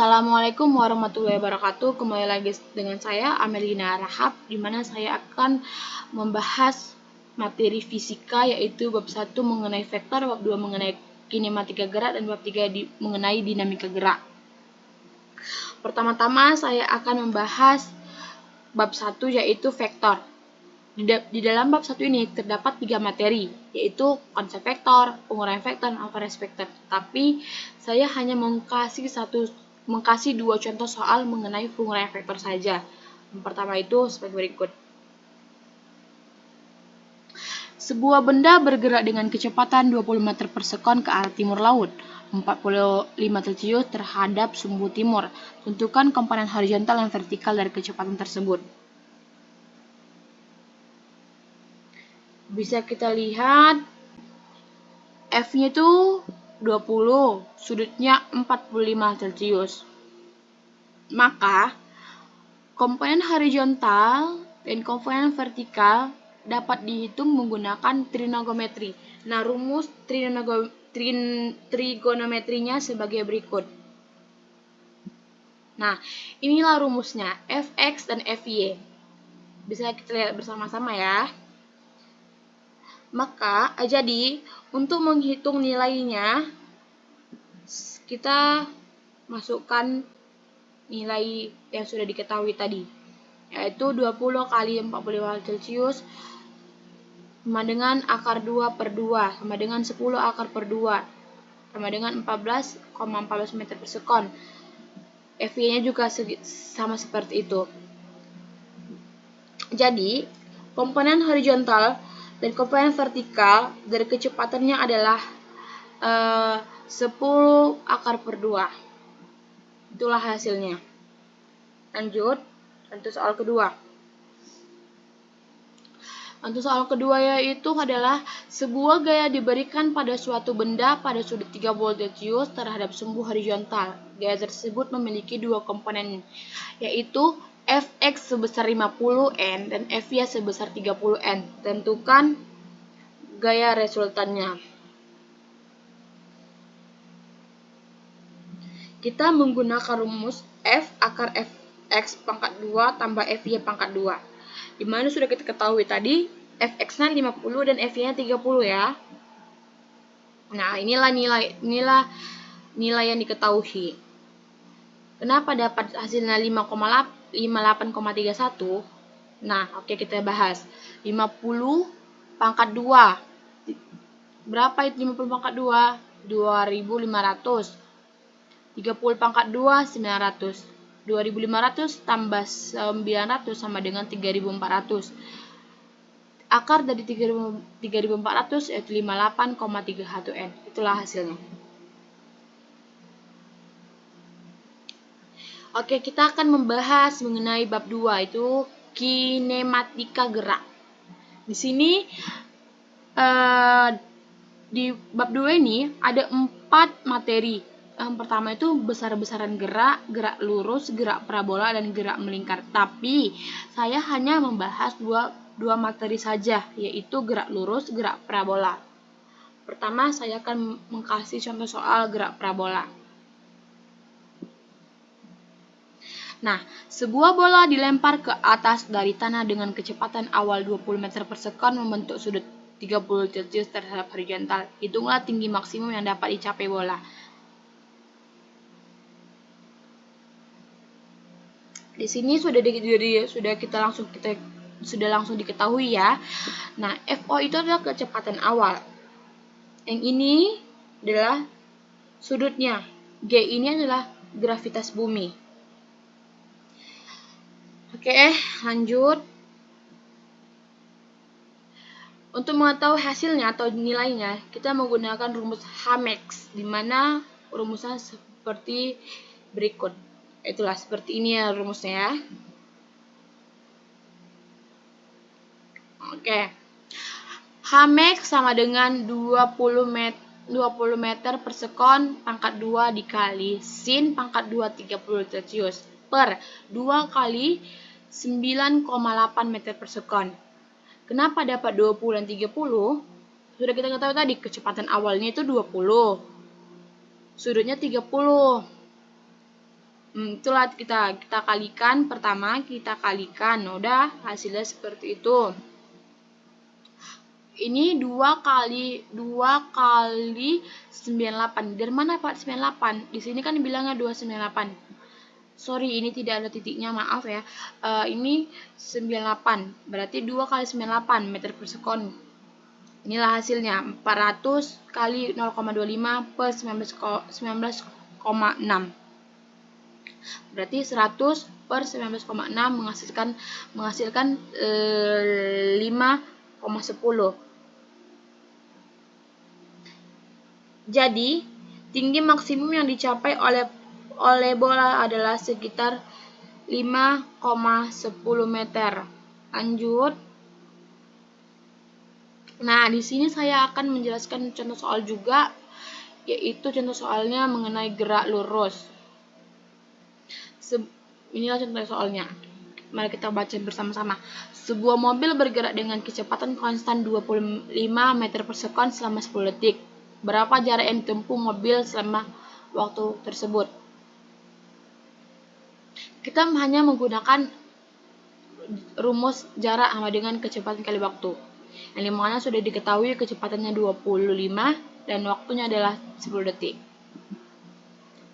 Assalamualaikum warahmatullahi wabarakatuh. Kembali lagi dengan saya Amelina Rahab, di mana saya akan membahas materi fisika, yaitu bab 1 mengenai vektor, bab 2 mengenai kinematika gerak, dan bab 3 mengenai dinamika gerak. Pertama-tama saya akan membahas bab 1, yaitu vektor. Di dalam bab 1 ini terdapat 3 materi, yaitu konsep vektor, penguraian vektor, dan average vektor. Tapi saya hanya mengkasih 2 contoh soal mengenai penguraian vektor saja. Yang pertama itu sebagai berikut. Sebuah benda bergerak dengan kecepatan 20 meter per sekon ke arah timur laut, 45 Celcius terhadap sumbu timur. Tentukan komponen horizontal dan vertikal dari kecepatan tersebut. Bisa kita lihat F-nya itu 20, sudutnya 45 Celcius. Maka, komponen horizontal dan komponen vertikal dapat dihitung menggunakan trigonometri. Nah, rumus trigonometrinya sebagai berikut. Nah, inilah rumusnya, Fx dan Fy. Bisa kita lihat bersama-sama ya. Maka, jadi untuk menghitung nilainya, kita masukkan nilai yang sudah diketahui tadi, yaitu 20 kali 45 Celcius sama dengan akar 2 per 2, sama dengan 10 akar per 2, sama dengan 14,14 meter per sekon. Fy-nya juga sama seperti itu. Jadi, komponen horizontal dan komponen vertikal dari kecepatannya adalah 10 akar per 2. Itulah hasilnya. Lanjut, untuk soal kedua. Untuk soal kedua yaitu adalah sebuah gaya diberikan pada suatu benda pada sudut 30 Celcius terhadap sumbu horizontal. Gaya tersebut memiliki 2 komponen, yaitu Fx sebesar 50N dan Fy sebesar 30N. Tentukan gaya resultannya. Kita menggunakan rumus F akar Fx pangkat 2 tambah Fy pangkat 2. Di mana sudah kita ketahui tadi, Fx-nya 50 dan Fy-nya 30 ya. Nah, inilah nilai yang diketahui. Kenapa dapat hasilnya 58,31? Nah, oke, kita bahas. 50 pangkat 2. Berapa itu 50 pangkat 2? 2500. 30 pangkat 2, 900. 2500 tambah 900 sama dengan 3400. Akar dari 3400 yaitu 58,31 N. Itulah hasilnya. Oke, kita akan membahas mengenai bab 2, itu kinematika gerak. Di sini di bab 2 ini ada 4 materi. Yang pertama itu besar-besaran gerak, gerak lurus, gerak parabola, dan gerak melingkar. Tapi saya hanya membahas dua materi saja, yaitu gerak lurus, gerak parabola. Pertama, saya akan mengkasih contoh soal gerak parabola. Nah, sebuah bola dilempar ke atas dari tanah dengan kecepatan awal 20 meter per sekon membentuk sudut 30 Celcius terhadap horizontal. Hitunglah tinggi maksimum yang dapat dicapai bola. Di sini sudah langsung diketahui ya. Nah, FO itu adalah kecepatan awal. Yang ini adalah sudutnya. G ini adalah gravitas bumi. Oke, lanjut. Untuk mengetahui hasilnya atau nilainya, kita menggunakan rumus Hamex, di mana rumusnya seperti berikut. Itulah seperti ini ya rumusnya ya. Oke. Hamex sama dengan 20 meter per sekon pangkat 2 dikali sin pangkat 2 30 Celcius per 2 kali 9,8 meter per sekon. Kenapa dapat 20 dan 30? Sudah kita ketahui tadi, kecepatan awalnya itu 20. Sudutnya 30. Itulah kita kalikan. Pertama kita kalikan, udah hasilnya seperti itu. Ini 2 kali 98. Dari mana Pak 98? Di sini kan bilangnya 298. Sorry, ini tidak ada titiknya, maaf ya. Ini 98. Berarti 2 kali 98 meter per sekon. Inilah hasilnya. 400 kali 0,25 per 19,6. Berarti 100 per 19,6 menghasilkan 5,10. Jadi, tinggi maksimum yang dicapai oleh bola adalah sekitar 5,10 meter. Lanjut. Nah, di sini saya akan menjelaskan contoh soal juga, yaitu contoh soalnya mengenai gerak lurus. Inilah contoh soalnya. Mari kita baca bersama-sama. Sebuah mobil bergerak dengan kecepatan konstan 25 meter per sekon selama 10 detik. Berapa jarak yang ditempuh mobil selama waktu tersebut? Kita hanya menggunakan rumus jarak sama dengan kecepatan kali waktu. Yang dimana sudah diketahui kecepatannya 25 dan waktunya adalah 10 detik.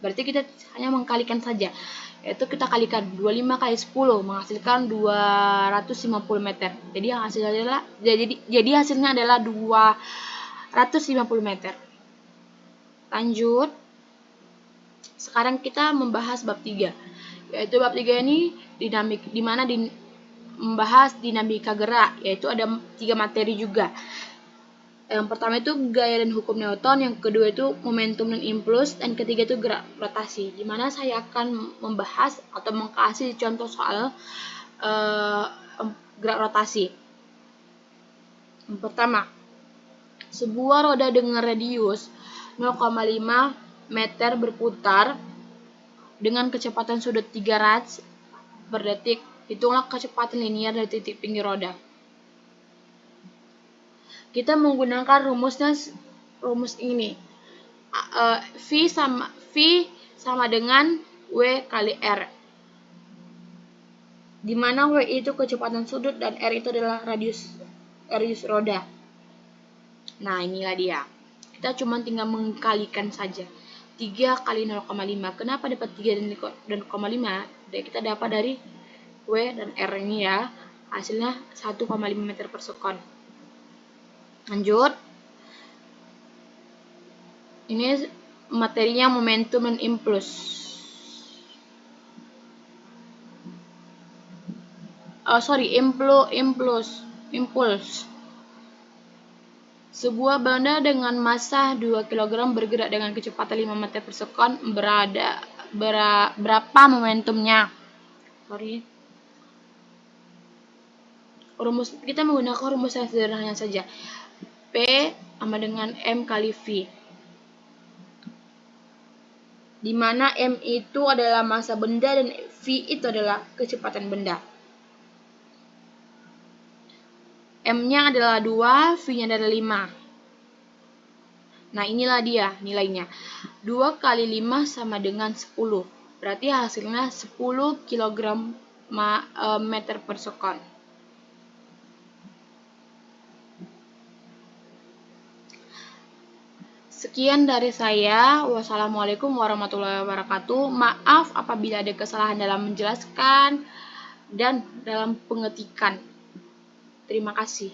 Berarti kita hanya mengkalikan saja. Yaitu kita kalikan 25 kali 10 menghasilkan 250 meter. Jadi hasilnya adalah 250 meter. Lanjut. Sekarang kita membahas bab 3. Yaitu bab 3 ini membahas dinamika gerak, yaitu ada 3 materi juga. Yang pertama itu gaya dan hukum Newton, yang kedua itu momentum dan impuls, dan ketiga itu gerak rotasi. Dimana saya akan membahas atau mengkasih contoh soal gerak rotasi. Yang pertama, sebuah roda dengan radius 0,5 meter berputar dengan kecepatan sudut 3 rad per detik. Hitunglah kecepatan linear dari titik pinggir roda. Kita menggunakan rumus ini. V sama dengan W kali R. Di mana W itu kecepatan sudut dan R itu adalah radius roda. Nah, inilah dia. Kita cuma tinggal mengkalikan saja. 3 kali 0,5. Kenapa dapat 3 dan 0,5? Kita dapat dari W dan R ini ya. Hasilnya 1,5 meter per sekon. Lanjut. Ini materinya momentum dan impuls. Impuls. Sebuah benda dengan massa 2 kg bergerak dengan kecepatan 5 meter per sekon. Berapa momentumnya? Kita menggunakan rumus yang sederhana saja. P sama dengan M kali V. Di mana M itu adalah massa benda dan V itu adalah kecepatan benda. M-nya adalah 2, V-nya adalah 5. Nah, inilah dia nilainya. 2 kali 5 sama dengan 10. Berarti hasilnya 10 kg meter per sekon. Sekian dari saya. Wassalamualaikum warahmatullahi wabarakatuh. Maaf apabila ada kesalahan dalam menjelaskan dan dalam pengetikan. Terima kasih.